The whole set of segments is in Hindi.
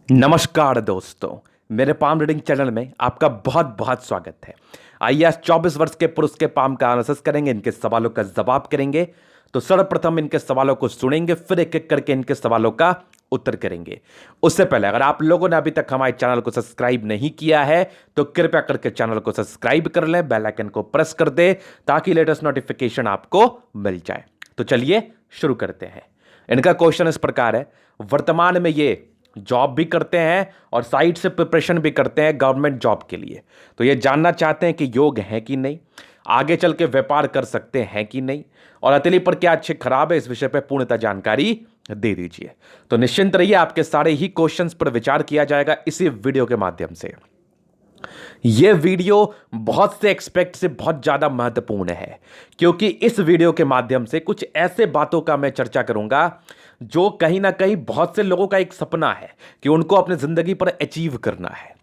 नमस्कार दोस्तों, मेरे पाम रीडिंग चैनल में आपका बहुत बहुत स्वागत है। आइए आज 24 वर्ष के पुरुष के पाम का एनालिसिस करेंगे, इनके सवालों का जवाब करेंगे। तो सर्वप्रथम इनके सवालों को सुनेंगे, फिर एक एक करके इनके सवालों का उत्तर करेंगे। उससे पहले अगर आप लोगों ने अभी तक हमारे चैनल को सब्सक्राइब नहीं किया है तो कृपया करके चैनल को सब्सक्राइब कर लें, बेल आइकन को प्रेस कर दें ताकि लेटेस्ट नोटिफिकेशन आपको मिल जाए। तो चलिए शुरू करते हैं। इनका क्वेश्चन इस प्रकार है, वर्तमान में ये जॉब भी करते हैं और साइड से प्रिपरेशन भी करते हैं गवर्नमेंट जॉब के लिए। तो ये जानना चाहते हैं कि योग है कि नहीं, आगे चल के व्यापार कर सकते हैं कि नहीं, और हथेली पर क्या अच्छे खराब है, इस विषय पर पूर्णतः जानकारी दे दीजिए। तो निश्चिंत रहिए, आपके सारे ही क्वेश्चंस पर विचार किया जाएगा इसी वीडियो के माध्यम से। यह वीडियो बहुत से एक्सपेक्ट से बहुत ज्यादा महत्वपूर्ण है, क्योंकि इस वीडियो के माध्यम से कुछ ऐसे बातों का मैं चर्चा करूंगा जो कहीं ना कहीं बहुत से लोगों का एक सपना है कि उनको अपने जिंदगी पर अचीव करना है।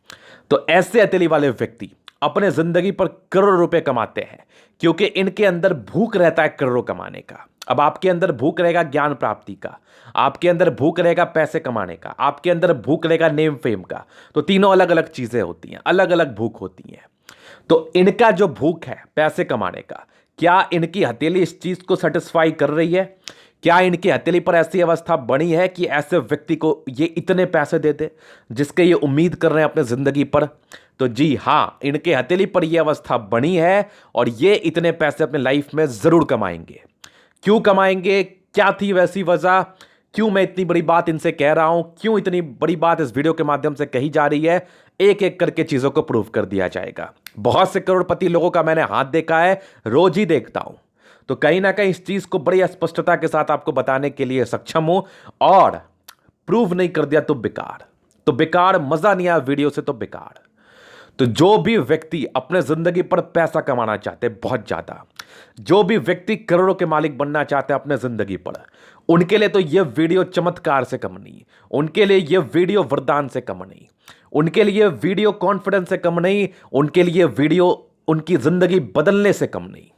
तो ऐसे हथेली वाले व्यक्ति अपने जिंदगी पर करोड़ों रुपए कमाते हैं, क्योंकि इनके अंदर भूख रहता है करोड़ों कमाने का। अब आपके अंदर भूख रहेगा ज्ञान प्राप्ति का, आपके अंदर भूख रहेगा पैसे कमाने का, आपके अंदर भूख रहेगा नेम फेम का। तो तीनों अलग अलग चीजें होती हैं, अलग अलग भूख होती हैं। तो इनका जो भूख है पैसे कमाने का, क्या इनकी हथेली इस चीज को सेटिस्फाई कर रही है? क्या इनकी हथेली पर ऐसी अवस्था बनी है कि ऐसे व्यक्ति को ये इतने पैसे दे दे जिसके ये उम्मीद कर रहे हैं अपने जिंदगी पर? तो जी हां, इनके हथेली पर यह अवस्था बनी है और ये इतने पैसे अपने लाइफ में जरूर कमाएंगे। क्यों कमाएंगे, क्या थी वैसी वजह, क्यों मैं इतनी बड़ी बात इनसे कह रहा हूं, क्यों इतनी बड़ी बात इस वीडियो के माध्यम से कही जा रही है, एक एक करके चीजों को प्रूव कर दिया जाएगा। बहुत से करोड़पति लोगों का मैंने हाथ देखा है, रोज ही देखता हूं। तो कहीं ना कहीं इस चीज को बड़ी स्पष्टता के साथ आपको बताने के लिए सक्षम हूं, और प्रूव नहीं कर दिया तो बेकार। तो बेकार, मजा नहीं आया वीडियो से तो बेकार। तो जो भी व्यक्ति अपने जिंदगी पर पैसा कमाना चाहते हैं बहुत ज्यादा, जो भी व्यक्ति करोड़ों के मालिक बनना चाहते हैं अपने जिंदगी पर, उनके लिए तो यह वीडियो चमत्कार से कम नहीं, उनके लिए यह वीडियो वरदान से कम नहीं, उनके लिए वीडियो कॉन्फिडेंस से कम नहीं, उनके लिए वीडियो उनकी जिंदगी बदलने से कम नहीं।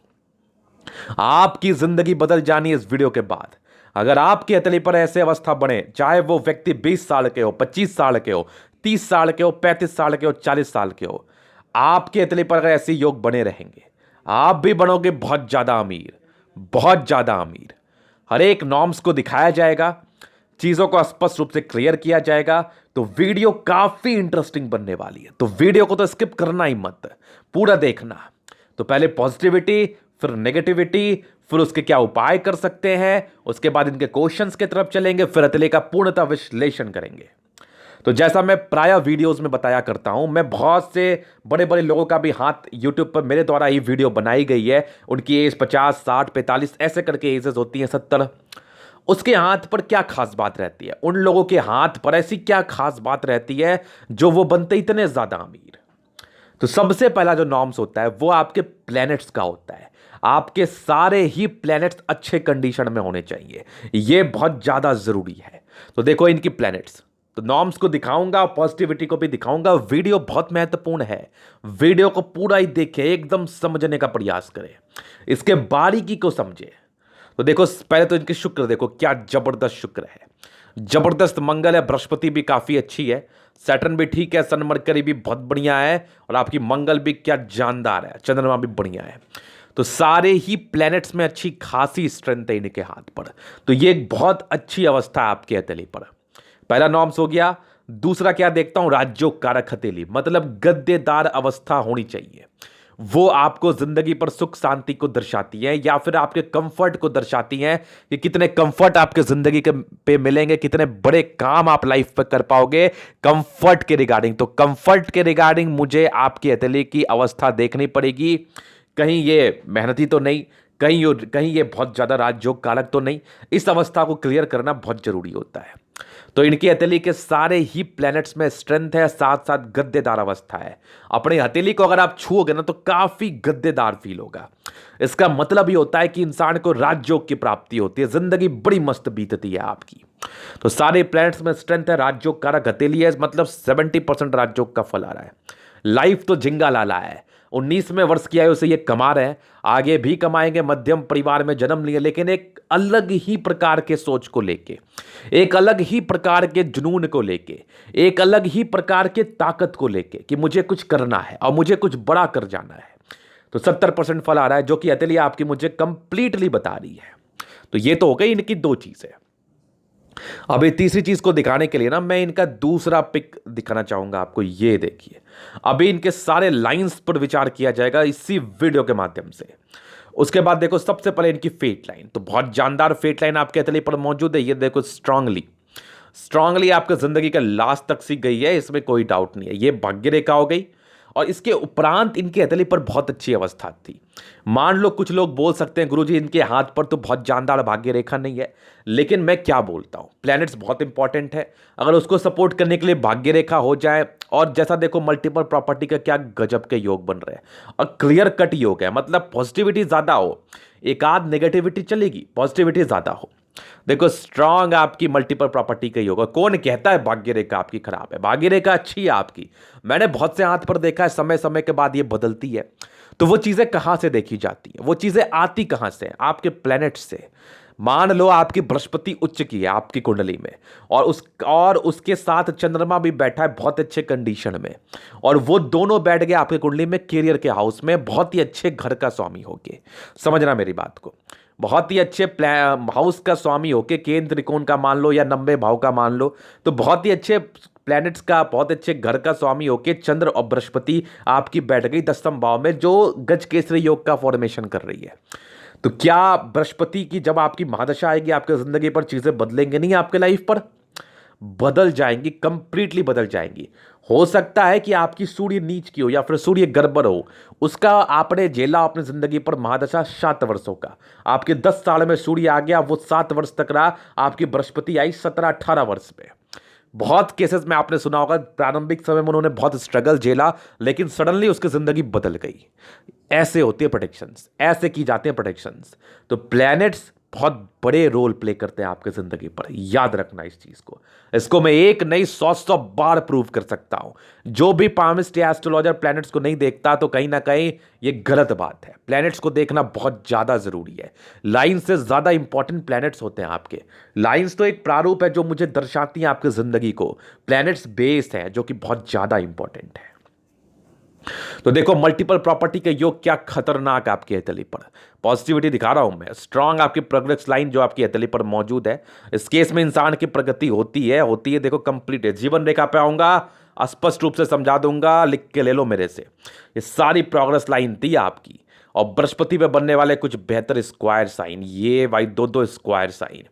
आपकी जिंदगी बदल जानी है इस वीडियो के बाद। अगर आपकी हथेली पर ऐसे अवस्था बने, चाहे वो व्यक्ति 20 साल के हो, 25 साल के हो, 30 साल के हो, 35 साल के हो, 40 साल के हो, आपकी हथेली पर अगर ऐसे योग बने रहेंगे, आप भी बनोगे बहुत ज्यादा अमीर, बहुत ज्यादा अमीर। हर एक नॉर्म्स को दिखाया जाएगा, चीजों को स्पष्ट रूप से क्लियर किया जाएगा। तो वीडियो काफी इंटरेस्टिंग बनने वाली है, तो वीडियो को तो स्किप करना ही मत, पूरा देखना। तो पहले पॉजिटिविटी, फिर नेगेटिविटी, फिर उसके क्या उपाय कर सकते हैं, उसके बाद इनके क्वेश्चंस की तरफ चलेंगे, फिर हथेली का पूर्णतः विश्लेषण करेंगे। तो जैसा मैं प्राय वीडियोस में बताया करता हूं, मैं बहुत से बड़े बड़े लोगों का भी हाथ यूट्यूब पर मेरे द्वारा ही वीडियो बनाई गई है। उनकी एज 50, 60, 45 ऐसे करके एजेस होती हैं, 70। उसके हाथ पर क्या खास बात रहती है, उन लोगों के हाथ पर ऐसी क्या खास बात रहती है जो वो बनते इतने ज्यादा अमीर? तो सबसे पहला जो नॉर्म्स होता है वो आपके प्लैनेट्स का होता है। आपके सारे ही प्लैनेट्स अच्छे कंडीशन में होने चाहिए, ये बहुत ज्यादा जरूरी है। तो देखो इनकी प्लैनेट्स, तो नॉर्म्स को दिखाऊंगा, पॉजिटिविटी को भी दिखाऊंगा। वीडियो बहुत महत्वपूर्ण है, वीडियो को पूरा ही देखें, एकदम समझने का प्रयास करें, इसके बारीकी को समझे। तो देखो पहले तो इनके शुक्र देखो, क्या जबरदस्त शुक्र है, जबरदस्त मंगल है, बृहस्पति भी काफी अच्छी है, सैटर्न भी ठीक है, सन मरकरी भी बहुत बढ़िया है, और आपकी मंगल भी क्या जानदार है, चंद्रमा भी बढ़िया है। तो सारे ही प्लैनेट्स में अच्छी खासी स्ट्रेंथ है इनके हाथ पर। तो ये एक बहुत अच्छी अवस्था है आपके हथेली पर। पहला नॉर्म्स हो गया। दूसरा क्या देखता हूं, राजयोग कारक हथेली, मतलब गद्देदार अवस्था होनी चाहिए। वो आपको जिंदगी पर सुख शांति को दर्शाती है, या फिर आपके कंफर्ट को दर्शाती है कि कितने कंफर्ट आपके जिंदगी के पे मिलेंगे, कितने बड़े काम आप लाइफ पे कर पाओगे कंफर्ट के रिगार्डिंग। तो कंफर्ट के रिगार्डिंग मुझे आपकी हथेली की अवस्था देखनी पड़ेगी। कहीं ये मेहनती तो नहीं, कहीं ये बहुत ज्यादा राजयोग कारक तो नहीं। इस अवस्था को क्लियर करना बहुत जरूरी होता है। तो इनकी हथेली के सारे ही प्लैनेट्स में स्ट्रेंथ है, साथ साथ गद्देदार अवस्था है। अपनी हथेली को अगर आप छुओगे ना तो काफी गद्देदार फील होगा। इसका मतलब ये होता है कि इंसान को राजयोग की प्राप्ति होती है, जिंदगी बड़ी मस्त बीतती है आपकी। तो सारे प्लैनेट्स में स्ट्रेंथ है, राजयोग कारक हथेली है, मतलब 70% राजयोग का फल आ रहा है। लाइफ तो झिंगा लाला है, 19वें वर्ष की आयु से ये कमा रहे हैं, आगे भी कमाएंगे, मध्यम परिवार में जन्म लिए, लेकिन एक अलग ही प्रकार के सोच को लेके, एक अलग ही प्रकार के जुनून को लेके, एक अलग ही प्रकार के ताकत को लेके कि मुझे कुछ करना है और मुझे कुछ बड़ा कर जाना है। तो 70% फल आ रहा है, जो कि अतुल्य आपकी मुझे कंप्लीटली बता रही है। तो ये तो हो गई इनकी दो चीजें। अभी तीसरी चीज को दिखाने के लिए ना मैं इनका दूसरा पिक दिखाना चाहूंगा आपको। ये देखिए, अभी इनके सारे लाइंस पर विचार किया जाएगा इसी वीडियो के माध्यम से। उसके बाद देखो, सबसे पहले इनकी फेट लाइन, तो बहुत जानदार फेट लाइन आपके हथेली पर मौजूद है। ये देखो, स्ट्रांगली स्ट्रांगली आपके जिंदगी का लास्ट तक सीख गई है, इसमें कोई डाउट नहीं है। ये भाग्य रेखा हो गई, और इसके उपरांत इनकी हथेली पर बहुत अच्छी अवस्था थी। मान लो कुछ लोग बोल सकते हैं गुरुजी इनके हाथ पर तो बहुत जानदार भाग्य रेखा नहीं है, लेकिन मैं क्या बोलता हूं, प्लैनेट्स बहुत इंपॉर्टेंट है। अगर उसको सपोर्ट करने के लिए भाग्य रेखा हो जाए, और जैसा देखो मल्टीपल प्रॉपर्टी का क्या गजब के योग बन रहे हैं, और क्लियर कट योग है, मतलब पॉजिटिविटी ज्यादा हो, एक आध नेगेटिविटी चलेगी, पॉजिटिविटी ज्यादा हो। देखो, स्ट्रांग आपकी मल्टीपल प्रॉपर्टी का योग। कौन कहता है भाग्य रेखा आपकी खराब है? भाग्य रेखा अच्छी है आपकी। मैंने बहुत से हाथ पर देखा है, समय समय के बाद ये बदलती है। तो वो चीजें कहां से देखी जाती हैं, वो चीजें आती कहां से? आपके प्लैनेट से। मान लो आपकी बृहस्पति उच्च की है आपकी कुंडली में, और उसके साथ चंद्रमा भी बैठा है बहुत अच्छे कंडीशन में, और वो दोनों बैठ गए आपकी कुंडली में कैरियर के हाउस में, बहुत ही अच्छे घर का स्वामी होके। समझना मेरी बात को, बहुत ही अच्छे हाउस का स्वामी होके, केंद्र त्रिकोण का मान लो या 90 भाव का मान लो, तो बहुत ही अच्छे प्लैनेट्स का, बहुत अच्छे घर का स्वामी होके चंद्र और बृहस्पति आपकी बैठ गई 10वें भाव में, जो गज केसरी योग का फॉर्मेशन कर रही है। तो क्या बृहस्पति की जब आपकी महादशा आएगी, आपके जिंदगी पर चीजें बदलेंगे नहीं? आपके लाइफ पर बदल जाएंगी, कंप्लीटली बदल जाएंगी। हो सकता है कि आपकी सूर्य नीच की हो या फिर सूर्य गड़बड़ हो, उसका आपने झेला अपनी जिंदगी पर महादशा 7 वर्षों का। आपके 10 साल में सूर्य आ गया, वो 7 वर्ष तक रहा, आपकी बृहस्पति आई 17-18 वर्ष में। बहुत केसेस में आपने सुना होगा, प्रारंभिक समय में उन्होंने बहुत स्ट्रगल झेला, लेकिन सडनली उसकी जिंदगी बदल गई। ऐसे होते हैं प्रेडिक्शंस, ऐसे की जाते हैं प्रेडिक्शंस। तो प्लैनेट्स बहुत बड़े रोल प्ले करते हैं आपके जिंदगी पर, याद रखना इस चीज को। इसको मैं एक नहीं 100 बार प्रूव कर सकता हूं। जो भी पामिस्ट या एस्ट्रोलॉजर प्लैनेट्स को नहीं देखता, तो कहीं ना कहीं ये गलत बात है। प्लैनेट्स को देखना बहुत ज्यादा जरूरी है। लाइन से ज्यादा इंपॉर्टेंट प्लैनेट्स होते हैं आपके। लाइंस तो एक प्रारूप है जो मुझे दर्शाती है आपकी जिंदगी को, प्लैनेट्स बेस है जो कि बहुत ज्यादा इंपॉर्टेंट है। तो देखो, मल्टीपल प्रॉपर्टी का योग क्या खतरनाक आपकी हथेली पर, पॉजिटिविटी दिखा रहा हूं मैं। स्ट्रांग आपकी प्रोग्रेस लाइन जो आपकी हथेली पर मौजूद है, इस केस में इंसान की प्रगति होती है। देखो, कंप्लीट है। जीवन रेखा पे आऊंगा, स्पष्ट रूप से समझा दूंगा, लिख के ले लो मेरे से। ये सारी प्रोग्रेस लाइन थी आपकी, और बृहस्पति पे बनने वाले कुछ बेहतर स्क्वायर साइन, ये भाई दो स्क्वायर साइन।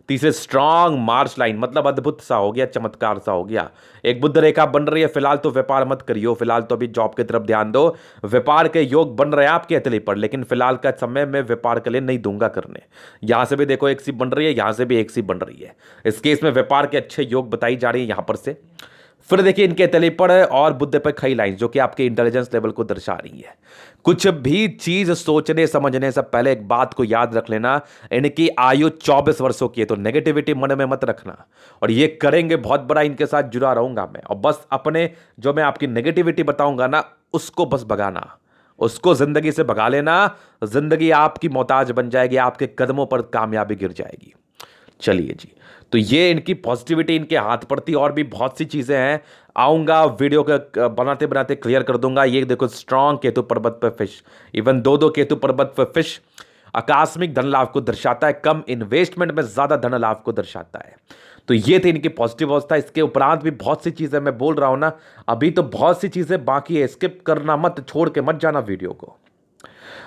तीसरे स्ट्रांग मार्च लाइन, मतलब अद्भुत सा हो गया, चमत्कार सा हो गया। एक बुध रेखा बन रही है। फिलहाल तो व्यापार मत करियो, फिलहाल तो अभी जॉब की तरफ ध्यान दो। व्यापार के योग बन रहे हैं आपके हथेली पर, लेकिन फिलहाल का समय में व्यापार के लिए नहीं दूंगा करने। यहां से भी देखो एक सी बन रही है, यहां से भी एक सी बन रही है। इस केस में व्यापार के अच्छे योग बताई जा रही है यहां पर से। फिर देखिए इनके तले पर और बुद्ध पर खई लाइन, जो कि आपके इंटेलिजेंस लेवल को दर्शा रही है। कुछ भी चीज सोचने समझने से पहले एक बात को याद रख लेना, इनकी आयु 24 वर्षों की है। तो नेगेटिविटी मन में मत रखना, और ये करेंगे बहुत बड़ा, इनके साथ जुड़ा रहूंगा मैं। और बस अपने जो मैं आपकी नेगेटिविटी बताऊंगा ना, उसको बस भगाना, उसको जिंदगी से भगा लेना। जिंदगी आपकी मोहताज बन जाएगी, आपके कदमों पर कामयाबी गिर जाएगी। चलिए जी, तो ये इनकी पॉजिटिविटी इनके हाथ पर थी। और भी बहुत सी चीजें हैं, आऊंगा वीडियो के बनाते बनाते क्लियर कर दूंगा। ये देखो, स्ट्रांग केतु पर्वत पर फिश, इवन दो केतु पर्वत पर फिश आकस्मिक धन लाभ को दर्शाता है, कम इन्वेस्टमेंट में ज्यादा धन लाभ को दर्शाता है। तो ये थी इनकी पॉजिटिव अवस्था। इसके उपरांत भी बहुत सी चीजें मैं बोल रहा हूं ना, अभी तो बहुत सी चीजें बाकी है, स्किप करना मत, छोड़ के मत जाना वीडियो को।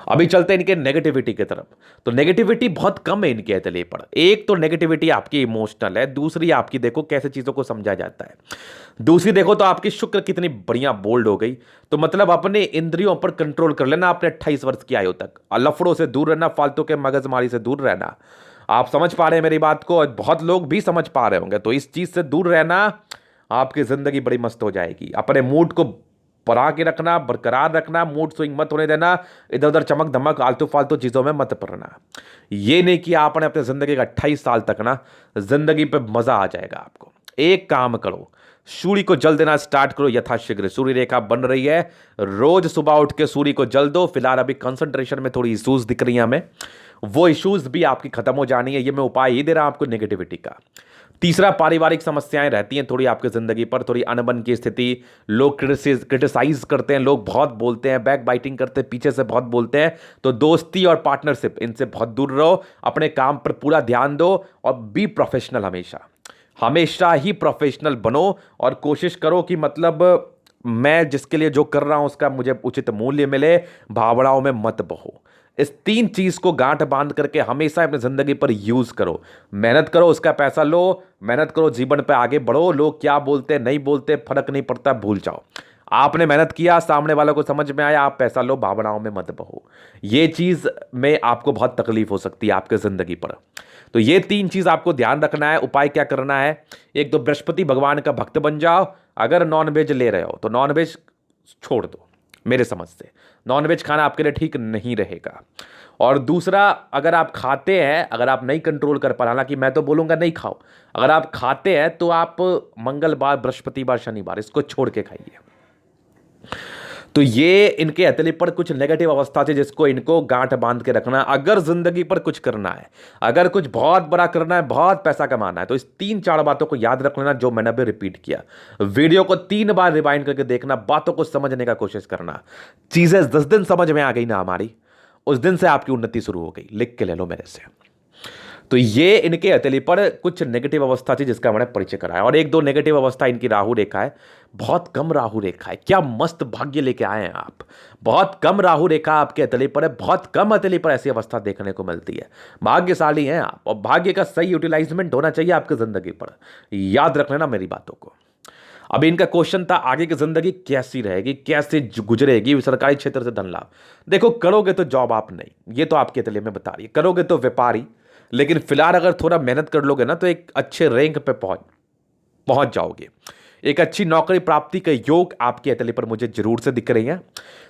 अभी चलते हैं इनके नेगेटिविटी की तरफ। तो नेगेटिविटी बहुत कम है इनके हथेली पर। एक तो नेगेटिविटी आपकी इमोशनल है, दूसरी आपकी देखो कैसे चीजों को समझा जाता है। दूसरी देखो तो आपकी शुक्र कितनी बढ़िया बोल्ड हो गई। तो मतलब अपने इंद्रियों पर कंट्रोल कर लेना अपने 28 वर्ष की आयु तक, लफड़ों से दूर रहना, फालतू के मगजमारी से दूर रहना। आप समझ पा रहे हैं मेरी बात को, और बहुत लोग भी समझ पा रहे होंगे। तो इस चीज से दूर रहना, आपकी जिंदगी बड़ी मस्त हो जाएगी। अपने मूड को परा के रखना, बरकरार रखना, मूड स्विंग मत होने देना, इधर उधर चमक धमक आलतू फालतू चीजों में मत पड़ना। ये नहीं कि आपने अपने जिंदगी का 28 साल तक ना, जिंदगी पे मजा आ जाएगा आपको। एक काम करो, सूर्य को जल देना स्टार्ट करो यथाशीघ्र। सूर्य रेखा बन रही है, रोज सुबह उठ के सूर्य को जल दो। फिलहाल अभी कंसंट्रेशन में थोड़ी इश्यूज दिख रही हैं हमें, वो इश्यूज भी आपकी खत्म हो जानी है। ये मैं उपाय ही दे रहा हूं आपको नेगेटिविटी का। तीसरा, पारिवारिक समस्याएं रहती हैं थोड़ी आपकी जिंदगी पर, थोड़ी अनबन की स्थिति, लोग क्रिटिसाइज करते हैं, लोग बहुत बोलते हैं, बैक बाइटिंग करते हैं, पीछे से बहुत बोलते हैं। तो दोस्ती और पार्टनरशिप, इनसे बहुत दूर रहो, अपने काम पर पूरा ध्यान दो और बी प्रोफेशनल। हमेशा हमेशा ही प्रोफेशनल बनो और कोशिश करो कि मतलब मैं जिसके लिए जो कर रहा हूं उसका मुझे उचित मूल्य मिले। भावनाओं में मत बहो। इस तीन चीज को गांठ बांध करके हमेशा अपनी जिंदगी पर यूज करो। मेहनत करो, उसका पैसा लो, मेहनत करो, जीवन पे आगे बढ़ो। लोग क्या बोलते नहीं बोलते फर्क नहीं पड़ता, भूल जाओ। आपने मेहनत किया, सामने वालों को समझ में आया, आप पैसा लो, भावनाओं में मत बहो। ये चीज में आपको बहुत तकलीफ हो सकती है आपके जिंदगी पर। तो ये तीन चीज आपको ध्यान रखना है। उपाय क्या करना है? एक तो बृहस्पति भगवान का भक्त बन जाओ। अगर नॉनवेज ले रहे हो तो नॉनवेज छोड़ दो, मेरे समझ से नॉनवेज खाना आपके लिए ठीक नहीं रहेगा। और दूसरा, अगर आप खाते हैं, अगर आप नहीं कंट्रोल कर पा, हालांकि मैं तो बोलूंगा नहीं खाओ, अगर आप खाते हैं तो आप मंगलवार, बृहस्पतिवार, शनिवार इसको छोड़ के खाइए। तो ये इनके हथेली पर कुछ नेगेटिव अवस्था थी जिसको इनको गांठ बांध के रखना है। अगर जिंदगी पर कुछ करना है, अगर कुछ बहुत बड़ा करना है, बहुत पैसा कमाना है, तो इस 3-4 बातों को याद रख लेना जो मैंने अभी रिपीट किया। वीडियो को 3 बार रिवाइंड करके देखना, बातों को समझने का कोशिश करना। चीजें 10 दिन समझ में आ गई ना हमारी, उस दिन से आपकी उन्नति शुरू हो गई। लिख के ले लो मेरे से। तो ये इनके हथेली पर कुछ नेगेटिव अवस्था थी जिसका मैंने परिचय कराया। और 1-2 नेगेटिव अवस्था इनकी राहु रेखा है, बहुत कम राहु रेखा है। क्या मस्त भाग्य लेके आए हैं आप। बहुत कम राहु रेखा आपके हथेली पर है, बहुत कम हथेली पर ऐसी अवस्था देखने को मिलती है। भाग्यशाली हैं आप, और भाग्य का सही यूटिलाइजमेंट होना चाहिए आपकी जिंदगी पर। याद रख लेना मेरी बातों को। अभी इनका क्वेश्चन था आगे की जिंदगी कैसी रहेगी, कैसे गुजरेगी, सरकारी क्षेत्र से धन लाभ। देखो, करोगे तो जॉब आप नहीं, ये तो आपके हथेली में बता रही है। करोगे तो व्यापारी, लेकिन फिलहाल अगर थोड़ा मेहनत कर लोगे ना तो एक अच्छे रैंक पे पहुंच जाओगे। एक अच्छी नौकरी प्राप्ति के योग आपके हथेली पर मुझे जरूर से दिख रही हैं।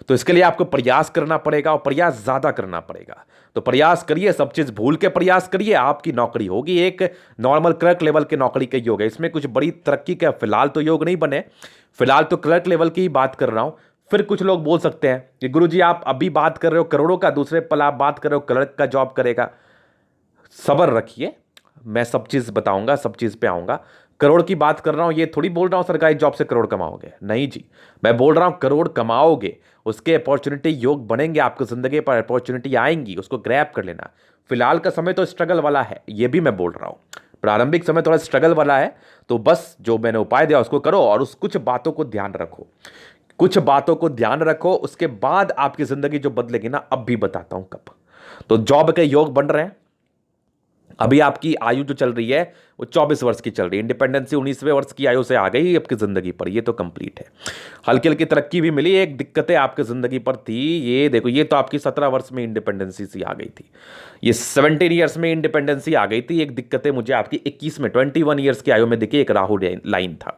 तो इसके लिए आपको प्रयास करना पड़ेगा, और प्रयास ज्यादा करना पड़ेगा। तो प्रयास करिए, सब चीज भूल के प्रयास करिए, आपकी नौकरी होगी। एक नॉर्मल क्लर्क लेवल के नौकरी के योग है, इसमें कुछ बड़ी तरक्की का फिलहाल तो योग नहीं बने। फिलहाल तो क्लर्क लेवल की ही बात कर रहा हूं। फिर कुछ लोग बोल सकते हैं कि गुरुजी आप अभी बात कर रहे हो करोड़ों का, दूसरे पल आप बात कर रहे हो क्लर्क का जॉब करेगा। सब्र रखिए, मैं सब चीज बताऊंगा, सब चीज पे आऊंगा। करोड़ की बात कर रहा हूं, ये थोड़ी बोल रहा हूं सरकारी जॉब से करोड़ कमाओगे, नहीं जी। मैं बोल रहा हूं करोड़ कमाओगे, उसके अपॉर्चुनिटी योग बनेंगे आपकी जिंदगी पर, अपॉर्चुनिटी आएंगी, उसको ग्रैब कर लेना। फिलहाल का समय तो स्ट्रगल वाला है, ये भी मैं बोल रहा हूं। प्रारंभिक समय थोड़ा स्ट्रगल वाला है, तो बस जो मैंने उपाय दिया उसको करो, और उस कुछ बातों को ध्यान रखो, कुछ बातों को ध्यान रखो। उसके बाद आपकी जिंदगी जो बदलेगी ना, अब भी बताता हूं कब। तो जॉब के योग बन रहे हैं। अभी आपकी आयु जो चल रही है वो 24 वर्ष की चल रही है। इंडिपेंडेंसी 19वें वर्ष की आयु से आ गई आपकी जिंदगी पर, ये तो कंप्लीट है। हल्की हल्की तरक्की भी मिली। एक दिक्कतें आपकी जिंदगी पर थी, ये देखो, ये तो आपकी 17 वर्ष में इंडिपेंडेंसी सी आ गई थी, ये 17 ईयर्स में इंडिपेंडेंसी आ गई थी। एक दिक्कतें मुझे आपकी 21 में 21 ईयर्स की आयु में दिखी, एक राहु लाइन था।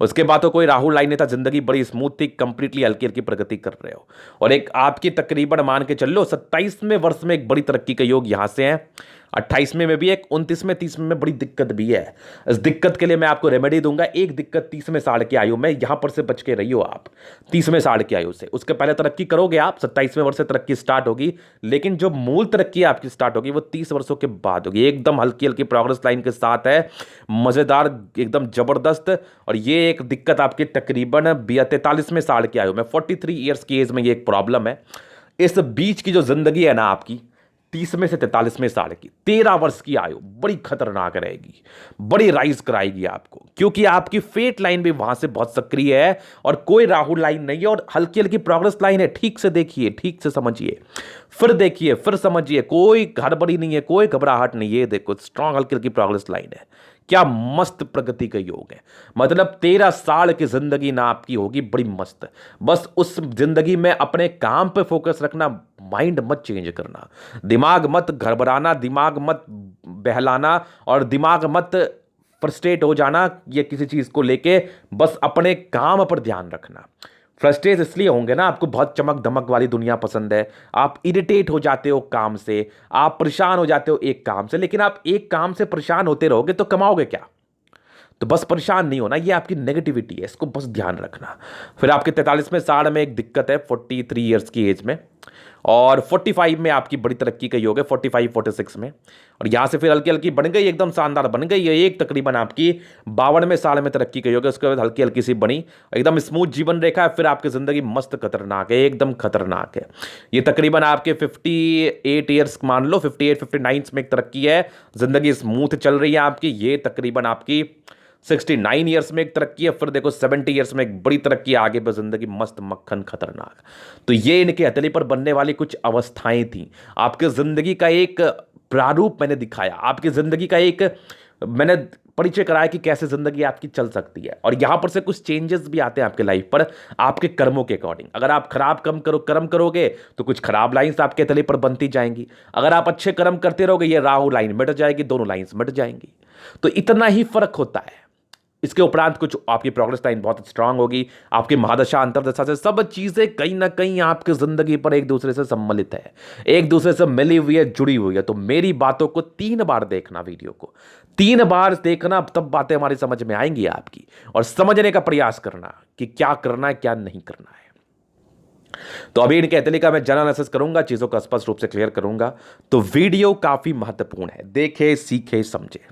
उसके बाद तो कोई राहुल लाइन नहीं था, जिंदगी बड़ी स्मूथ थी, कंप्लीटली हल्की हल्की प्रगति कर रहे हो। और एक आपकी तकरीबन मान के चल लो 27वें वर्ष में एक बड़ी तरक्की का योग यहां से है, 28वें में भी एक, 29वें 30वें में बड़ी दिक्कत भी है। इस दिक्कत के लिए मैं आपको रेमेडी दूंगा। एक दिक्कत 30वें साल की आयु में, यहां पर से बच के रहियो आप 30वें साल की आयु से। उसके पहले तरक्की करोगे आप, 27वें वर्ष से तरक्की स्टार्ट होगी, लेकिन जो मूल तरक्की आपकी स्टार्ट होगी वो 30 वर्षों के बाद होगी। एकदम हल्की हल्की प्रोग्रेस लाइन के साथ है, मजेदार, एकदम जबरदस्त। और ये एक दिक्कत आपकी तकरीबन 43वें साल की आयु में, 43 ईयर्स की एज में ये एक प्रॉब्लम है। इस बीच की जो जिंदगी है ना आपकी, 30वें से 43वें साल की 13 वर्ष की आयु बड़ी खतरनाक रहेगी, बड़ी राइज कराएगी आपको, क्योंकि आपकी फेट लाइन भी वहां से बहुत सक्रिय है और कोई राहु लाइन नहीं है, और हल्की हल्की प्रोग्रेस लाइन है। ठीक से देखिए, ठीक से समझिए, फिर देखिए, फिर समझिए, कोई गड़बड़ी नहीं है, कोई घबराहट नहीं है। देखो, स्ट्रांग हल्की हल्की प्रोग्रेस लाइन है। क्या मस्त प्रगति का योग है। मतलब 13 साल की जिंदगी ना आपकी होगी बड़ी मस्त। बस उस जिंदगी में अपने काम पे फोकस रखना, माइंड मत चेंज करना, दिमाग मत घबराना, दिमाग मत बहलाना, और दिमाग मत फ्रस्ट्रेट हो जाना ये किसी चीज को लेके। बस अपने काम पर ध्यान रखना। फ्रस्ट्रेट इसलिए होंगे ना, आपको बहुत चमक धमक वाली दुनिया पसंद है, आप इरिटेट हो जाते हो काम से, आप परेशान हो जाते हो एक काम से, लेकिन आप एक काम से परेशान होते रहोगे तो कमाओगे क्या? तो बस परेशान नहीं होना, ये आपकी नेगेटिविटी है, इसको बस ध्यान रखना। फिर आपके 43वें साल में एक दिक्कत है 43 ईयर्स की एज में, और 45 में आपकी बड़ी तरक्की का योग है, 45 46 में, और यहां से फिर हल्की हल्की बन गई, एकदम शानदार बन गई है। एक तकरीबन आपकी 52वें साल में तरक्की का योग है, उसके बाद हल्की हल्की सी बनी, एकदम स्मूथ जीवन रेखा है। फिर आपकी जिंदगी मस्त खतरनाक है, एकदम खतरनाक है। ये तकरीबन आपके 58 ईयर्स मान लो, 58 59 में एक तरक्की है, जिंदगी स्मूथ चल रही है आपकी। ये तकरीबन आपकी 69 ईयर्स में एक तरक्की है, फिर देखो 70 ईयर्स में एक बड़ी तरक्की है, आगे पर जिंदगी मस्त मक्खन खतरनाक। तो ये इनके हथेली पर बनने वाली कुछ अवस्थाएं थी। आपके जिंदगी का एक प्रारूप मैंने दिखाया, आपकी जिंदगी का एक मैंने परिचय कराया कि कैसे जिंदगी आपकी चल सकती है। और यहां पर से कुछ चेंजेस भी आते हैं आपके लाइफ पर, आपके कर्मों के अकॉर्डिंग। अगर आप खराब कर्म करोगे तो कुछ खराब लाइंस आपके तले पर बनती जाएंगी। अगर आप अच्छे कर्म करते रहोगे, ये राहु लाइन मिट जाएगी, दोनों लाइंस मिट जाएंगी। तो इतना ही फर्क होता है। इसके उपरांत कुछ आपकी प्रोग्रेस लाइन बहुत स्ट्रांग होगी, आपकी महादशा अंतरदशा से सब चीजें कहीं ना कहीं आपकी जिंदगी पर एक दूसरे से सम्मिलित है, एक दूसरे से मिली हुई है, जुड़ी हुई है। तो मेरी बातों को 3 बार देखना, वीडियो को 3 बार देखना, तब बातें हमारी समझ में आएंगी आपकी, और समझने का प्रयास करना कि क्या करना है क्या नहीं करना है। तो अभी इनके हथेली का मैं जनरल एनालिसिस करूंगा, चीजों को स्पष्ट रूप से क्लियर करूंगा। तो वीडियो काफी महत्वपूर्ण है, देखे सीखे समझे।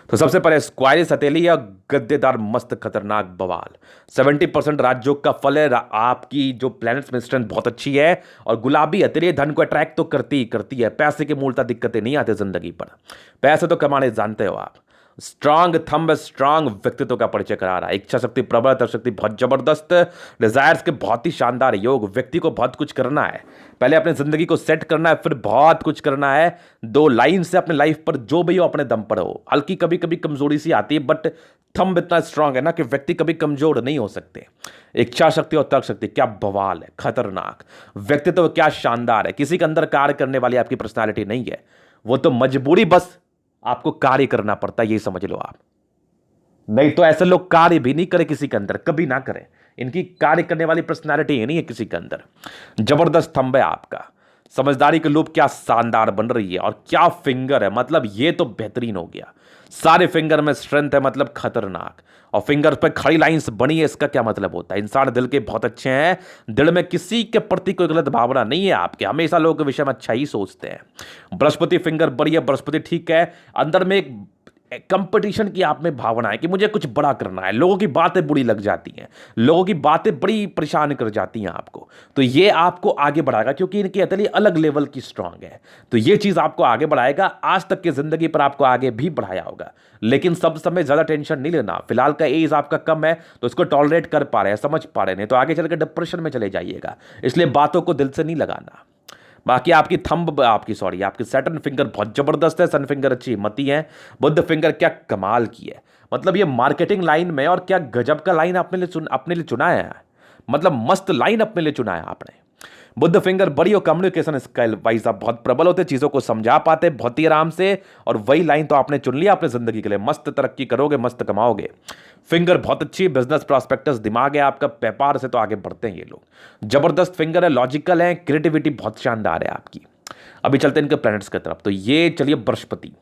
तो सबसे पहले स्क्वायरिस हथेली या गद्देदार मस्त खतरनाक बवाल, 70% राजयोग का फल है। आपकी जो प्लैनेट्स में स्ट्रेंथ बहुत अच्छी है, और गुलाबी हथेली धन को अट्रैक्ट तो करती ही करती है। पैसे की मूलता दिक्कतें नहीं आती जिंदगी पर, पैसे तो कमाने जानते हो आप। स्ट्रांग थंब, स्ट्रांग व्यक्तित्व का परिचय करा रहा है। इच्छा शक्ति प्रबल, तर्क शक्ति बहुत जबरदस्त, डिजायर्स के बहुत ही शानदार योग। व्यक्ति को बहुत कुछ करना है, पहले अपने जिंदगी को सेट करना है, फिर बहुत कुछ करना है। 2 लाइन से अपने लाइफ पर जो भी हो अपने दम पर हो। हल्की कभी कभी कमजोरी सी आती है, बट थंब इतना स्ट्रांग है ना कि व्यक्ति कभी कमजोर नहीं हो सकते। इच्छा शक्ति और तर्क शक्ति क्या बवाल है, खतरनाक। व्यक्तित्व क्या शानदार है। किसी के अंदर कार्य करने वाली आपकी पर्सनैलिटी नहीं है, वो तो मजबूरी बस आपको कार्य करना पड़ता है, ये समझ लो आप। नहीं तो ऐसे लोग कार्य भी नहीं करे किसी के अंदर, कभी ना करें। इनकी कार्य करने वाली पर्सनालिटी नहीं है किसी के अंदर। जबरदस्त थंब है आपका, समझदारी की लूप क्या शानदार बन रही है, और क्या फिंगर है, मतलब ये तो बेहतरीन हो गया। सारे फिंगर में स्ट्रेंथ है, मतलब खतरनाक। और फिंगर पे खड़ी लाइंस बनी है, इसका क्या मतलब होता है? इंसान दिल के बहुत अच्छे हैं, दिल में किसी के प्रति कोई गलत भावना नहीं है आपके, हमेशा लोगों के विषय में अच्छा ही सोचते हैं। बृहस्पति फिंगर बड़ी है, बृहस्पति ठीक है। अंदर में एक कंपटीशन की आप में भावना है कि मुझे कुछ बड़ा करना है। लोगों की बातें बुरी लग जाती हैं, लोगों की बातें बड़ी परेशान कर जाती हैं आपको। तो ये आपको आगे बढ़ाएगा, क्योंकि इनकी हथेली अलग लेवल की स्ट्रांग है। तो ये चीज आपको आगे बढ़ाएगा। आज तक की जिंदगी पर आपको आगे भी बढ़ाया होगा, लेकिन सब समय ज्यादा टेंशन नहीं लेना। फिलहाल का एज आपका कम है, तो इसको टॉलरेट कर पा रहे हैं, समझ पा रहे हैं, तो आगे चलकर डिप्रेशन में चले जाइएगा। इसलिए बातों को दिल से नहीं लगाना। बाकी आपकी थंब आपकी सैटर्न फिंगर बहुत जबरदस्त है, सन फिंगर अच्छी मती है, बुध फिंगर क्या कमाल की है। मतलब ये मार्केटिंग लाइन में, और क्या गजब का लाइन अपने लिए चुना है, मतलब मस्त लाइन अपने लिए चुना है आपने। बुद्ध फिंगर बड़ी और कम्युनिकेशन स्किल वाइज आप बहुत प्रबल होते, चीजों को समझा पाते बहुत ही आराम से, और वही लाइन तो आपने चुन लिया अपने जिंदगी के लिए। मस्त तरक्की करोगे, मस्त कमाओगे। फिंगर बहुत अच्छी, बिजनेस प्रॉस्पेक्टस दिमाग है आपका, व्यापार से तो आगे बढ़ते हैं ये लोग। जबरदस्त फिंगर है, लॉजिकल है, क्रिएटिविटी बहुत शानदार है आपकी। अभी चलते हैं इनके प्लैनेट्स की तरफ। तो ये चलिए बृहस्पति,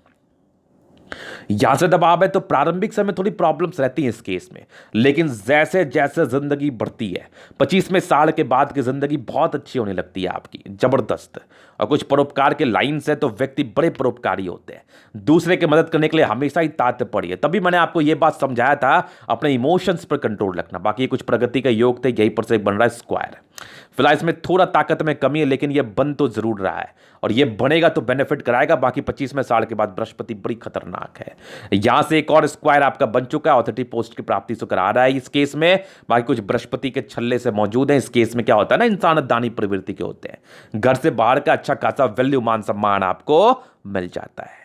यहां से दबाव है, तो प्रारंभिक समय थोड़ी प्रॉब्लम्स रहती हैं इस केस में, लेकिन जैसे जैसे जिंदगी बढ़ती है, 25वें साल के बाद की जिंदगी बहुत अच्छी होने लगती है आपकी, जबरदस्त। और कुछ परोपकार के लाइन्स है, तो व्यक्ति बड़े परोपकारी होते हैं, दूसरे की मदद करने के लिए हमेशा ही तात पड़ी है। तभी मैंने आपको यह बात समझाया था, अपने इमोशंस पर कंट्रोल रखना। बाकी कुछ प्रगति का योग थे, यहीं पर से बन रहा है स्क्वायर। फिलहाल इसमें थोड़ा ताकत में कमी है, लेकिन यह बन तो जरूर रहा है, और यह बनेगा तो बेनिफिट कराएगा। बाकी 25वें साल के बाद बृहस्पति बड़ी खतरनाक है। यहां से एक और स्क्वायर आपका बन चुका है, ऑथोरिटी पोस्ट की प्राप्ति से करा रहा है इस केस में। बाकी कुछ बृहस्पति के छल्ले से मौजूद है। इस केस में क्या होता है ना, इंसान दानी प्रवृत्ति के होते हैं, घर से बाहर का अच्छा खासा वैल्यू मान सम्मान आपको मिल जाता है।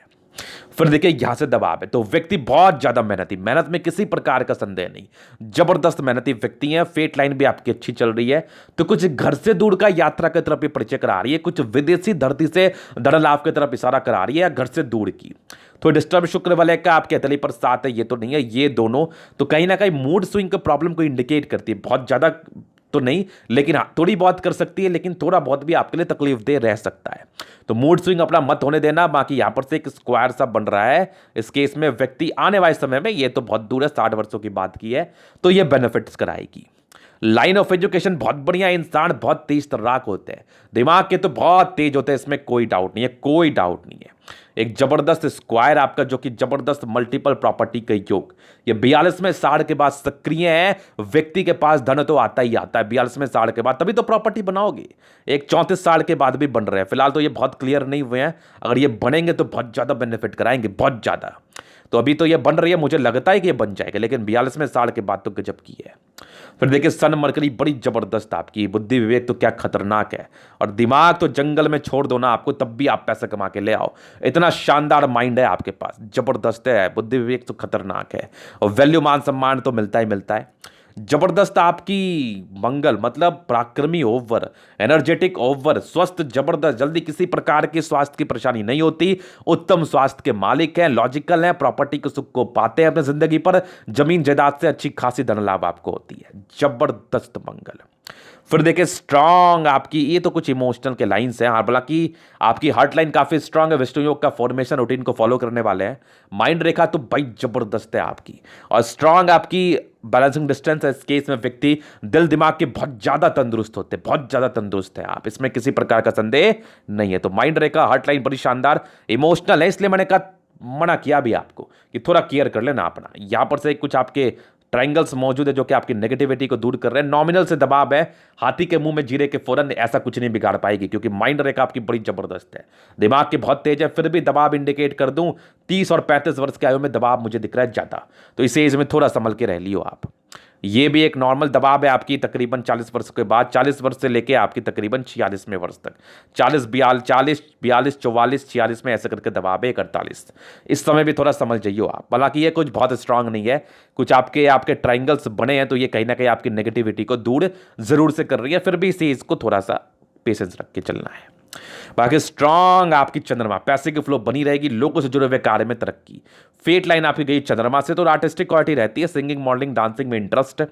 फिर देखिए यहां से दबाव है, तो व्यक्ति बहुत ज्यादा मेहनती, मेहनत में किसी प्रकार का संदेह नहीं, जबरदस्त मेहनती व्यक्ति हैं। फेट लाइन भी आपकी अच्छी चल रही है, तो कुछ घर से दूर का यात्रा की तरफ परिचय करा रही है, कुछ विदेशी धरती से धन लाभ की तरफ इशारा करा रही है, या घर से दूर की। तो डिस्टर्ब शुक्र वाले का आपके हथेली पर साथ है, ये तो नहीं है, ये दोनों तो कहीं ना कहीं मूड स्विंग के प्रॉब्लम को इंडिकेट करती है। बहुत ज्यादा तो नहीं, लेकिन हाँ थोड़ी बहुत कर सकती है, लेकिन थोड़ा बहुत भी आपके लिए तकलीफ दे रह सकता है। तो मूड स्विंग अपना मत होने देना। बाकी यहां पर से एक स्क्वायर सा बन रहा है, इस केस में व्यक्ति आने वाले समय में, ये तो बहुत दूर है, 60 वर्षों की बात की है, तो ये बेनिफिट्स कराएगी। लाइन ऑफ एजुकेशन बहुत बढ़िया, इंसान बहुत तेज तर्राक होते हैं, दिमाग के तो बहुत तेज होते हैं, इसमें कोई डाउट नहीं है, कोई डाउट नहीं है। एक जबरदस्त स्क्वायर आपका, जो कि जबरदस्त मल्टीपल प्रॉपर्टी का योग, ये 42 में 60 के बाद सक्रिय है। व्यक्ति के पास धन तो आता ही आता है 42 में 60 के बाद, तभी तो प्रॉपर्टी बनाओगे। एक 34 साल के बाद भी बन रहे हैं, फिलहाल तो ये बहुत क्लियर नहीं हुए हैं, अगर ये बनेंगे तो बहुत ज्यादा बेनिफिट कराएंगे, बहुत ज्यादा। तो अभी तो ये बन रही है, मुझे लगता है कि ये बन जाएगा, लेकिन 42 में 60 के बाद तो गजब की है। फिर देखिए सन मरकरी बड़ी जबरदस्त आपकी, बुद्धि विवेक तो क्या खतरनाक है, और दिमाग तो जंगल में छोड़ दो ना आपको, तब भी आप पैसे कमा के ले आओ, इतना शानदार माइंड है आपके पास, जबरदस्त है, बुद्धि विवेक तो खतरनाक है, और वैल्यू मान सम्मान तो मिलता ही मिलता है। जबरदस्त आपकी मंगल, मतलब पराक्रमी ओवर, एनर्जेटिक ओवर, स्वस्थ जबरदस्त, जल्दी किसी प्रकार की स्वास्थ्य की परेशानी नहीं होती, उत्तम स्वास्थ्य के मालिक हैं, लॉजिकल हैं, प्रॉपर्टी के सुख को पाते हैं अपने जिंदगी पर, जमीन जायदाद से अच्छी खासी धन लाभ आपको होती है, जबरदस्त मंगल। फिर देखिए स्ट्रांग आपकी, ये तो कुछ इमोशनल के लाइंस हैं, हालांकि आपकी हार्ट लाइन काफी स्ट्रांग है, विष्णु योग का फॉर्मेशन रूटीन को फॉलो करने वाले हैं। माइंड रेखा तो भाई जबरदस्त है आपकी, और स्ट्रांग आपकी बैलेंसिंग डिस्टेंस है, इस केस में व्यक्ति दिल दिमाग के बहुत ज्यादा तंदुरुस्त होते हैं, बहुत ज्यादा तंदुरुस्त है आप, इसमें किसी प्रकार का संदेह नहीं है। तो माइंड रेखा हार्ट लाइन बड़ी शानदार, इमोशनल है, इसलिए मैंने कहा, मना किया भी आपको कि थोड़ा केयर कर लेना अपना। यहां पर से कुछ आपके ट्रायंगल्स मौजूद है जो कि आपकी नेगेटिविटी को दूर कर रहे हैं, नॉमिनल से दबाव है, हाथी के मुंह में जीरे के फौरन, ऐसा कुछ नहीं बिगाड़ पाएगी, क्योंकि माइंड रेखा आपकी बड़ी जबरदस्त है, दिमाग के बहुत तेज है, फिर भी दबाव इंडिकेट कर दूं 30 और 35 वर्ष के आयु में दबाव मुझे दिख रहा है ज्यादा, तो इस एज में थोड़ा संभल के रह लियो आप। ये भी एक नॉर्मल दबाव है आपकी, तकरीबन 40 वर्ष के बाद, 40 वर्ष से लेके आपकी तकरीबन 46वें वर्ष तक, 40 42 44 44 46 में ऐसे करके दबाव है 48, इस समय भी थोड़ा समझ जाइए आप। हालांकि ये कुछ बहुत स्ट्रांग नहीं है, कुछ आपके आपके ट्राइंगल्स बने हैं, तो ये कहीं ना कहीं आपकी नेगेटिविटी को दूर जरूर से कर रही है, फिर भी इसी इसको थोड़ा सा पेशेंस रख के चलना है। बाकी स्ट्रांग आपकी चंद्रमा, पैसे की फ्लो बनी रहेगी, लोगों से जुड़े हुए कार्य में तरक्की, फेट लाइन आपकी गई चंद्रमा से, तो आर्टिस्टिक क्वालिटी रहती है, सिंगिंग मॉडलिंग डांसिंग में इंटरेस्ट,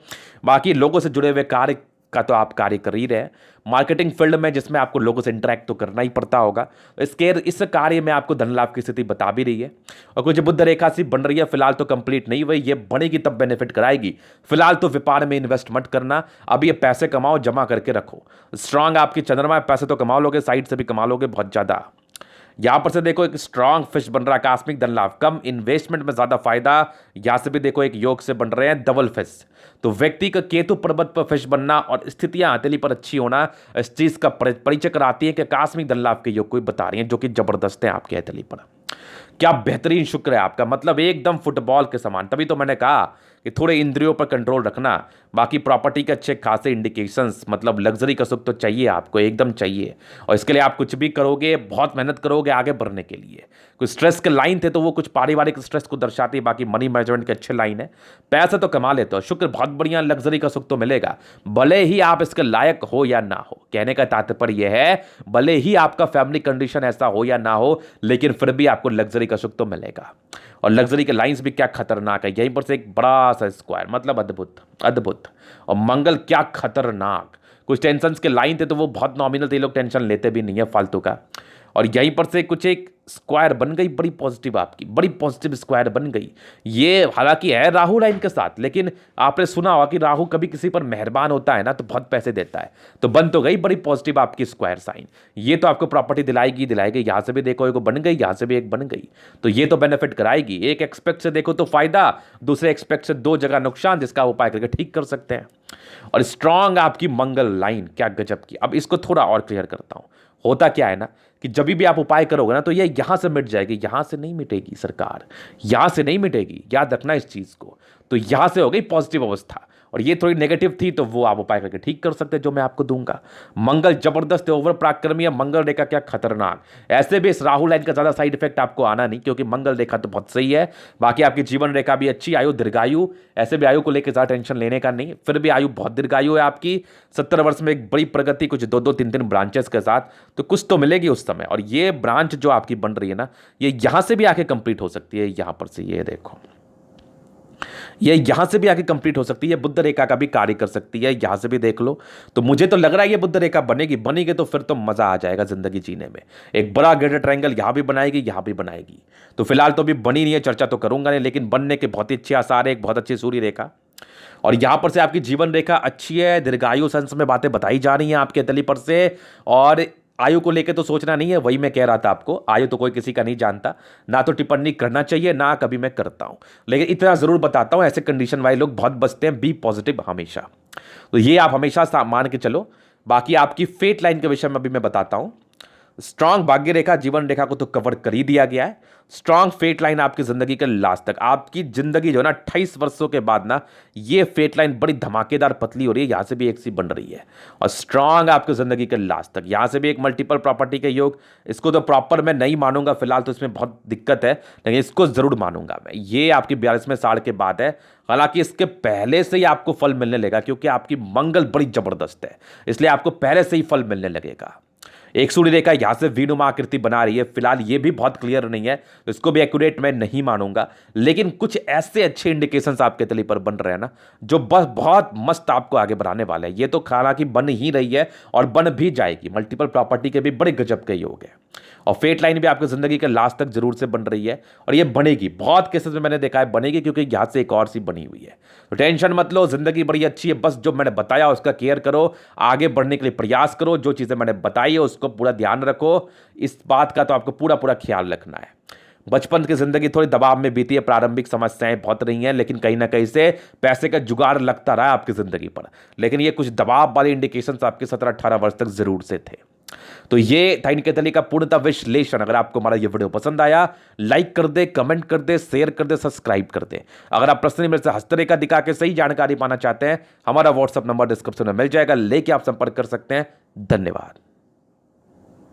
बाकी लोगों से जुड़े हुए कार्य का तो आप कार्य कर ही रहे हैं, मार्केटिंग फील्ड में जिसमें आपको लोगों से इंटरेक्ट तो करना ही पड़ता होगा, इसके इस कार्य में आपको धन लाभ की स्थिति बता भी रही है, और कुछ बुध रेखा सी बन रही है, फिलहाल तो कंप्लीट नहीं हुई, ये बनेगी तब बेनिफिट कराएगी, फिलहाल तो व्यापार में इन्वेस्ट मत करना, अब ये पैसे कमाओ, जमा करके रखो। स्ट्रांग आपकी चंद्रमा, पैसे तो कमा लोगे, साइड से भी कमा लोगे बहुत ज्यादा। यहां पर से देखो एक स्ट्रांग फिश बन रहा है, आकस्मिक धन लाभ, कम इन्वेस्टमेंट में ज्यादा फायदा, यहां से भी देखो एक योग से बन रहे हैं डबल फिश, तो व्यक्ति का केतु पर्वत पर फिश बनना और स्थितियां हथेली पर अच्छी होना, इस चीज का परिचय कराती है कि आकस्मिक धन लाभ के योग को बता रही है, जो कि जबरदस्त है आपके हथेली पर। क्या बेहतरीन शुक्र है आपका, मतलब एकदम फुटबॉल के समान, तभी तो मैंने कहा कि थोड़े इंद्रियों पर कंट्रोल रखना, बाकी प्रॉपर्टी के अच्छे खासे इंडिकेशंस, मतलब लग्जरी का सुख तो चाहिए आपको, एकदम चाहिए, और इसके लिए आप कुछ भी करोगे, बहुत मेहनत करोगे आगे बढ़ने के लिए। कुछ स्ट्रेस के लाइन थे तो वो कुछ पारिवारिक स्ट्रेस को दर्शाती है, बाकी मनी मैनेजमेंट के अच्छे लाइन है, पैसे तो कमा लेते हो, शुक्र बहुत बढ़िया, लग्जरी का सुख तो मिलेगा, भले ही आप इसके लायक हो या ना हो, कहने का तात्पर्य यह है भले ही आपका फैमिली कंडीशन ऐसा हो या ना हो, लेकिन फिर भी आपको लग्जरी का सुख तो मिलेगा। और लग्जरी के लाइंस भी क्या खतरनाक है, यहीं पर से एक बड़ा सा स्क्वायर, मतलब अद्भुत अद्भुत, और मंगल क्या खतरनाक, कुछ टेंशन के लाइन थे तो वो बहुत नॉमिनल थे, लोग टेंशन लेते भी नहीं है फालतू का, और यहीं पर से कुछ एक स्क्वायर बन गई बड़ी पॉजिटिव, आपकी बड़ी पॉजिटिव स्क्वायर बन गई। ये हालांकि है राहु लाइन के साथ, लेकिन आपने सुना होगा कि राहु कभी किसी पर मेहरबान होता है ना तो बहुत पैसे देता है, तो बन तो गई बड़ी पॉजिटिव आपकी स्क्वायर साइन, ये तो आपको प्रॉपर्टी दिलाएगी दिलाएगी। यहां से भी देखो एक बन गई, यहां से भी एक बन गई, तो ये तो बेनिफिट कराएगी। एक एक्सपेक्ट से देखो तो फायदा, दूसरे एक्सपेक्ट से दो जगह नुकसान, जिसका उपाय करके ठीक कर सकते हैं। और स्ट्रांग आपकी मंगल लाइन, क्या गजब की। अब इसको थोड़ा और क्लियर करता हूं, होता क्या है ना कि जब भी आप उपाय करोगे ना तो ये यहां से मिट जाएगी, यहां से नहीं मिटेगी सरकार, यहां से नहीं मिटेगी, याद रखना इस चीज को। तो यहां से हो गई पॉजिटिव अवस्था, और ये थोड़ी नेगेटिव थी तो वो आप उपाय करके ठीक कर सकते हैं, जो मैं आपको दूंगा। मंगल जबरदस्त है, ओवर पराक्रमी है, मंगल रेखा क्या खतरनाक। ऐसे भी इस राहु लाइन का ज्यादा साइड इफेक्ट आपको आना नहीं, क्योंकि मंगल रेखा तो बहुत सही है, बाकी आपकी जीवन रेखा भी अच्छी, आयु दीर्घायु, ऐसे भी आयु को लेकर ज्यादा टेंशन लेने का नहीं, फिर भी आयु बहुत दीर्घायु है आपकी, 70 वर्ष में एक बड़ी प्रगति, कुछ 2-2 3-3 ब्रांचेस के साथ, तो कुछ तो मिलेगी उस समय। और ये ब्रांच जो आपकी बन रही है ना, ये यहां से भी आके कंप्लीट हो सकती है, यहां पर से ये देखो, ये यहां से भी आगे कंप्लीट हो सकती है, बुद्ध रेखा का भी कार्य कर सकती है, यहां से भी देख लो। तो मुझे तो लग रहा है ये बुद्ध रेखा बनेगी तो फिर तो मजा आ जाएगा जिंदगी जीने में। एक बड़ा ग्रेटर ट्रायंगल यहां भी बनाएगी, यहां भी बनाएगी। तो फिलहाल तो अभी बनी नहीं है, चर्चा तो करूंगा नहीं, लेकिन बनने के बहुत ही अच्छे आसार है, एक बहुत अच्छी सूर्य रेखा। और यहां पर से आपकी जीवन रेखा अच्छी है, दीर्घायु संस में बातें बताई जा रही हैं आपके तली पर से। और आयु को लेकर तो सोचना नहीं है, वही मैं कह रहा था आपको, आयु तो कोई किसी का नहीं जानता, ना तो टिप्पणी करना चाहिए, ना कभी मैं करता हूं। लेकिन इतना जरूर बताता हूं, ऐसे कंडीशन वाले लोग बहुत बचते हैं, बी पॉजिटिव हमेशा। तो ये आप हमेशा मान के चलो। बाकी आपकी फेट लाइन के विषय में अभी मैं बताता हूं। स्ट्रांग भाग्य रेखा, जीवन रेखा को तो कवर कर ही दिया गया है। स्ट्रांग फेट लाइन आपकी जिंदगी के लास्ट तक, आपकी जिंदगी जो है ना 28 वर्षों के बाद ना, ये फेट लाइन बड़ी धमाकेदार पतली हो रही है, यहां से भी एक सी बन रही है। और स्ट्रांग आपकी जिंदगी के लास्ट तक, यहां से भी एक मल्टीपल प्रॉपर्टी के योग। इसको तो प्रॉपर मैं नहीं मानूंगा फिलहाल, तो इसमें बहुत दिक्कत है, लेकिन इसको जरूर मानूंगा मैं। ये आपकी 42वें साल के बाद है। हालांकि इसके पहले से ही आपको फल मिलने लगेगा, क्योंकि आपकी मंगल बड़ी जबरदस्त है, इसलिए आपको पहले से ही फल मिलने लगेगा। एक सूर्य रेखा यहां से वीनुमा आकृति बना रही है, फिलहाल ये भी बहुत क्लियर नहीं है, तो इसको भी एक्यूरेट मैं नहीं मानूंगा। लेकिन कुछ ऐसे अच्छे इंडिकेशंस आपके तली पर बन रहे हैं ना, जो बस बहुत मस्त आपको आगे बढ़ाने वाले हैं। ये तो हालांकि बन ही रही है और बन भी जाएगी, मल्टीपल प्रॉपर्टी के भी बड़े गजब के योग है। और फेट लाइन भी आपकी जिंदगी के लास्ट तक जरूर से बन रही है, और ये बनेगी, बहुत केसेस में मैंने देखा है बनेगी, क्योंकि यहां से एक और सी बनी हुई है। तो टेंशन मत लो, जिंदगी बड़ी अच्छी है, बस जो मैंने बताया उसका केयर करो, आगे बढ़ने के लिए प्रयास करो, जो चीजें मैंने बताई है उसको पूरा ध्यान रखो। इस बात का तो आपको पूरा पूरा ख्याल रखना है। बचपन की जिंदगी थोड़ी दबाव में बीती है, प्रारंभिक समस्याएं बहुत रही हैं, लेकिन कहीं ना कहीं से पैसे का जुगाड़ लगता रहा आपकी जिंदगी पर। लेकिन ये कुछ दबाव वाले इंडिकेशंस आपके 17-18 वर्ष तक जरूर से थे। तो ये था इनके तली का पूर्णतः विश्लेषण। अगर आपको हमारा ये वीडियो पसंद आया, लाइक कर दे, कमेंट कर दे, शेयर कर दे, सब्सक्राइब कर दे। अगर आप पर्सनली मेरे से हस्तरेखा दिखा के सही जानकारी पाना चाहते हैं, हमारा व्हाट्सएप नंबर डिस्क्रिप्शन में मिल जाएगा, लेके आप संपर्क कर सकते हैं। धन्यवाद।